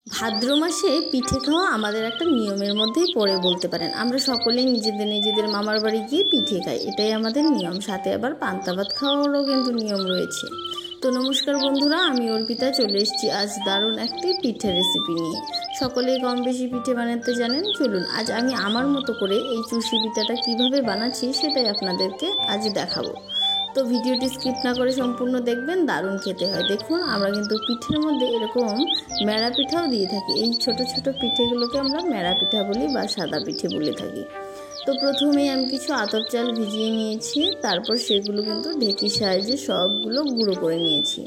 ভাদ্র মাসে পিঠে খাওয়া আমাদের একটা নিয়মের মধ্যেই পড়ে বলতে পারেন। আমরা সকলেই নিজেদের মামার বাড়ি গিয়ে পিঠে খাই, এটাই আমাদের নিয়ম। সাথে আবার পান্তা ভাত খাওয়ারও কিন্তু নিয়ম রয়েছে। তো নমস্কার বন্ধুরা, আমি অর্পিতা চলে এসেছি আজ দারুণ একটি পিঠে রেসিপি নিয়ে। সকলেই কম বেশি পিঠে বানাতে জানেন, চলুন আজ আমি আমার মতো করে এই চুষি পিঠাটা কিভাবে বানাচ্ছি সেটাই আপনাদেরকে আজ দেখাবো। তো ভিডিওটি স্কিপ না করে সম্পূর্ণ দেখবেন, দারুণ খেতে হয়। দেখুন, আমরা কিন্তু পিঠের মধ্যে এরকম মেরা পিঠাও দিয়ে থাকি। এই ছোট ছোট পিঠেগুলোকে আমরা মেরা পিঠা বলি বা সাদা পিঠে বলে থাকি। তো প্রথমেই আমি কিছু আতপ চাল ভিজিয়ে নিয়েছি, তারপর সেগুলো কিন্তু ঢেকির সাহায্যে সবগুলো গুঁড়ো করে নিয়েছি।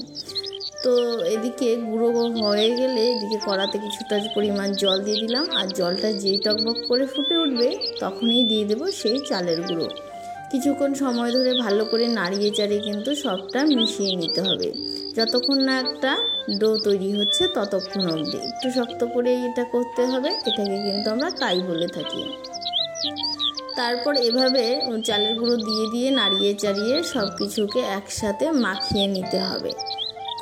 তো এদিকে গুঁড়ো হয়ে গেলে এদিকে কড়াতে কিছুটা পরিমাণ জল দিয়ে দিলাম, আর জলটা যেই টকবক করে ফুটে উঠবে তখনই দিয়ে দেবো সেই চালের গুঁড়ো। কিছুক্ষণ সময় ধরে ভালো করে নাড়িয়ে চাড়িয়ে কিন্তু সবটা মিশিয়ে নিতে হবে, যতক্ষণ না একটা ডো তৈরি হচ্ছে ততক্ষণ অবধি। একটু শক্ত করে এটা করতে হবে, এটাকে কিন্তু আমরা কাই বলে থাকি। তারপর এভাবে চালের গুঁড়ো দিয়ে দিয়ে নাড়িয়ে চাড়িয়ে সব কিছুকে একসাথে মাখিয়ে নিতে হবে।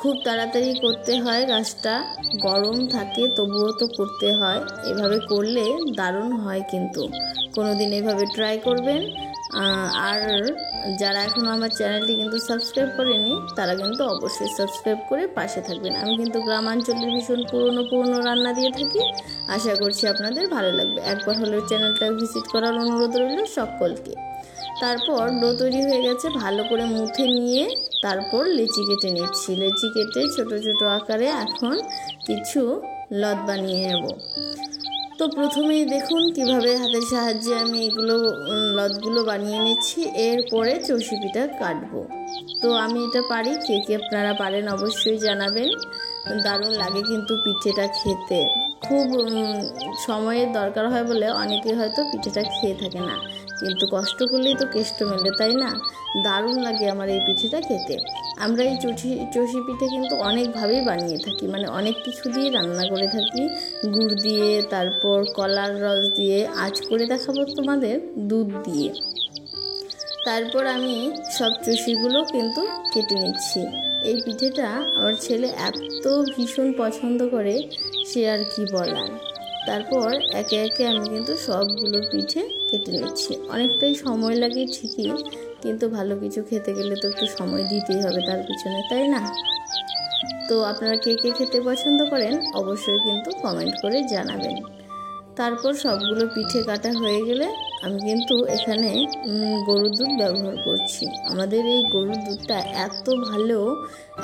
খুব তাড়াতাড়ি করতে হয়, গাছটা গরম থাকে তবুও তো করতে হয়। এভাবে করলে দারুণ হয়, কিন্তু কোনোদিন এভাবে ট্রাই করবেন। আর যারা এখনও আমার চ্যানেলটি কিন্তু সাবস্ক্রাইব করেনি তারা কিন্তু অবশ্যই সাবস্ক্রাইব করে পাশে থাকবেন। আমি কিন্তু গ্রামাঞ্চলের ভীষণ পুরনো রান্না দিয়ে থাকি, আশা করছি আপনাদের ভালো লাগবে। একবার হলেও চ্যানেলটা ভিজিট করার অনুরোধ রইল সকলকে। তারপর ডো তৈরি হয়ে গেছে, ভালো করে মুথে নিয়ে তারপর লেচি কেটে নিচ্ছি। লেচি কেটে ছোট ছোট আকারে এখন কিছু লত বানিয়ে নেব। তো প্রথমেই দেখুন কিভাবে হাতের সাহায্যে আমি এগুলো লতগুলো বানিয়ে নিচ্ছি। এরপরে চষি পিঠা কাটবো। তো আমি এটা পারি, কে কে আপনারা পারেন অবশ্যই জানাবেন। দারুণ লাগে কিন্তু পিঠেটা খেতে। খুব সময়ের দরকার হয় বলে অনেকে হয়তো পিঠেটা খেয়ে থাকে না, কিন্তু কষ্ট করলেই তো কেষ্ট মেলে, তাই না? দারুণ লাগে আমার এই পিঠেটা খেতে। আমরা এই চষি পিঠে কিন্তু অনেকভাবেই বানিয়ে থাকি, মানে অনেক কিছু দিয়ে রান্না করে থাকি। গুড় দিয়ে, তারপর কলার রস দিয়ে, আজ করে দেখাবো তোমাদের দুধ দিয়ে। তারপর আমি সব চষিগুলো কিন্তু কেটে নিচ্ছি। এই পিঠেটা আমার ছেলে এত ভীষণ পছন্দ করে, সে আর কি বলার। তারপর একে একে আমি কিন্তু সবগুলো পিঠে কেটে নিচ্ছি। অনেকটাই সময় লাগে ঠিকই, কিন্তু ভালো কিছু খেতে গেলে তো একটু সময় দিতেই হবে তার পিছনে, তাই না? তো আপনারা কে কে খেতে পছন্দ করেন অবশ্যই কিন্তু কমেন্ট করে জানাবেন। তারপর সবগুলো পিঠে কাটা হয়ে গেলে আমি কিন্তু এখানে গরুর দুধ ব্যবহার করছি। আমাদের এই গরুর দুধটা এত ভালো,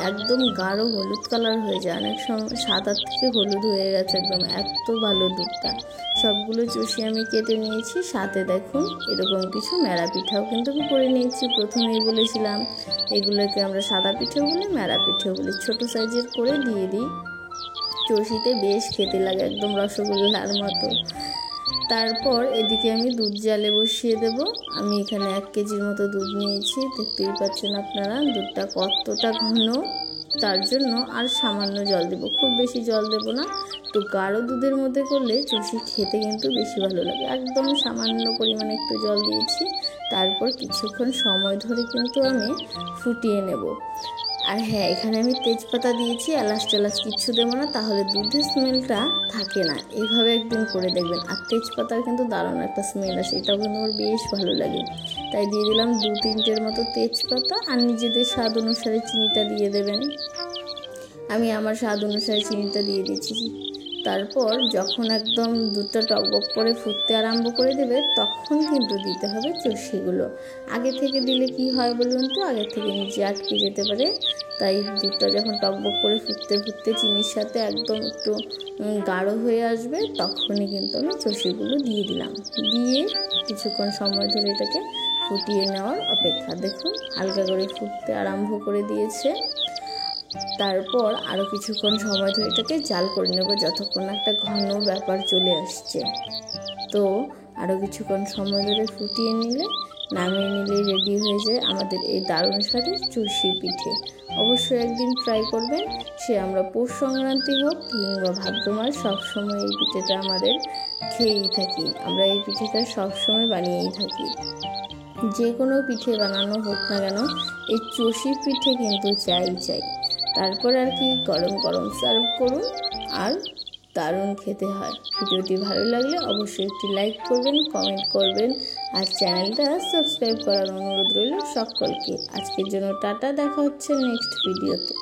একদম গাঢ় হলুদ কালার হয়ে যায়, অনেক সময় সাদার থেকে হলুদ হয়ে গেছে একদম, এত ভালো দুধটা। সবগুলো চষি আমি কেটে নিয়েছি, সাথে দেখুন এরকম কিছু মেরা পিঠাও কিন্তু আমি করে নিয়েছি। প্রথমেই বলেছিলাম এগুলোকে আমরা সাদা পিঠেও বলি, মেরা পিঠেও বলি। ছোটো সাইজের করে দিয়ে দিই, চষিতে বেশ খেতে লাগে, একদম রসগোল্লার মতো। তারপর এদিকে আমি দুধ জালে বসিয়ে দেব। আমি এখানে 1 কেজির মতো দুধ নিয়েছি, দেখতেই পাচ্ছেন আপনারা দুধটা কতটা ঘন। তার জন্য আর সামান্য জল দেব, খুব বেশি জল দেব না। তো গাঢ় দুধের মধ্যে করলে চষি খেতে কিন্তু বেশি ভালো লাগে। একদম সামান্য পরিমাণে একটু জল দিয়েছি। তারপর কিছুক্ষণ সময় ধরে কিন্তু আমি ফুটিয়ে নেব। আর হ্যাঁ, এখানে আমি তেজপাতা দিয়েছি, এলাচ টেলাচ কিচ্ছু দেবো না, তাহলে দুধের স্মেলটা থাকে না। এইভাবে একদিন করে দেখবেন। আর তেজপাতার কিন্তু দারুণ একটা স্মেল আসে, এটাও কিন্তু আমার বেশ ভালো লাগে। তাই দিয়ে দিলাম 2-3টের মতো তেজপাতা, আর নিজেদের স্বাদ অনুসারে চিনিটা দিয়ে দেবেন। আমি আমার স্বাদ অনুসারে চিনিটা দিয়ে দিচ্ছি। তারপর যখন একদম দুধটা টকবক করে ফুটতে আরম্ভ করে দেবে তখন কিন্তু দিতে হবে চষিগুলো। আগে থেকে দিলে কি হয় বলুন তো, আগে থেকে নিচে আটকে যেতে পারে। তাই দুধটা যখন টকবক করে ফুটতে ফুটতে চিনির সাথে একদম একটু গাঢ় হয়ে আসবে তখনই কিন্তু আমি চষিগুলো দিয়ে দিলাম। দিয়ে কিছুক্ষণ সময় ধরে এটাকে ফুটিয়ে নেওয়ার অপেক্ষা। দেখুন হালকা করে ফুটতে আরম্ভ করে দিয়েছে। তারপর আরও কিছুক্ষণ সময় ধরে এটাকে জাল করে নেব, যতক্ষণ একটা ঘন ব্যাপার চলে আসছে। তো আরও কিছুক্ষণ সময় ধরে ফুটিয়ে নিলে, নামিয়ে নিলেই রেডি হয়ে যায় আমাদের এই দারুণ স্বাদের চষি পিঠে। অবশ্যই একদিন ট্রাই করবেন, সে আমরা পৌষ সংক্রান্তি হোক কিংবা ভাদ্র মাস, সবসময় এই পিঠেটা আমাদের খেয়েই থাকি। আমরা এই পিঠেটা সবসময় বানিয়েই থাকি। যে কোনো পিঠে বানানো হোক না কেন, এই চষি পিঠে কিন্তু চাই। তারপর আর কি, গরম গরম সার্ভ করুন আর দারুণ খেতে হয়। ভিডিওটি ভালো লাগলে অবশ্যই একটি লাইক করবেন, কমেন্ট করবেন আর চ্যানেলটা সাবস্ক্রাইব করার অনুরোধ রইল সকলকে। আজকের জন্য টাটা, দেখা হচ্ছে নেক্সট ভিডিওতে।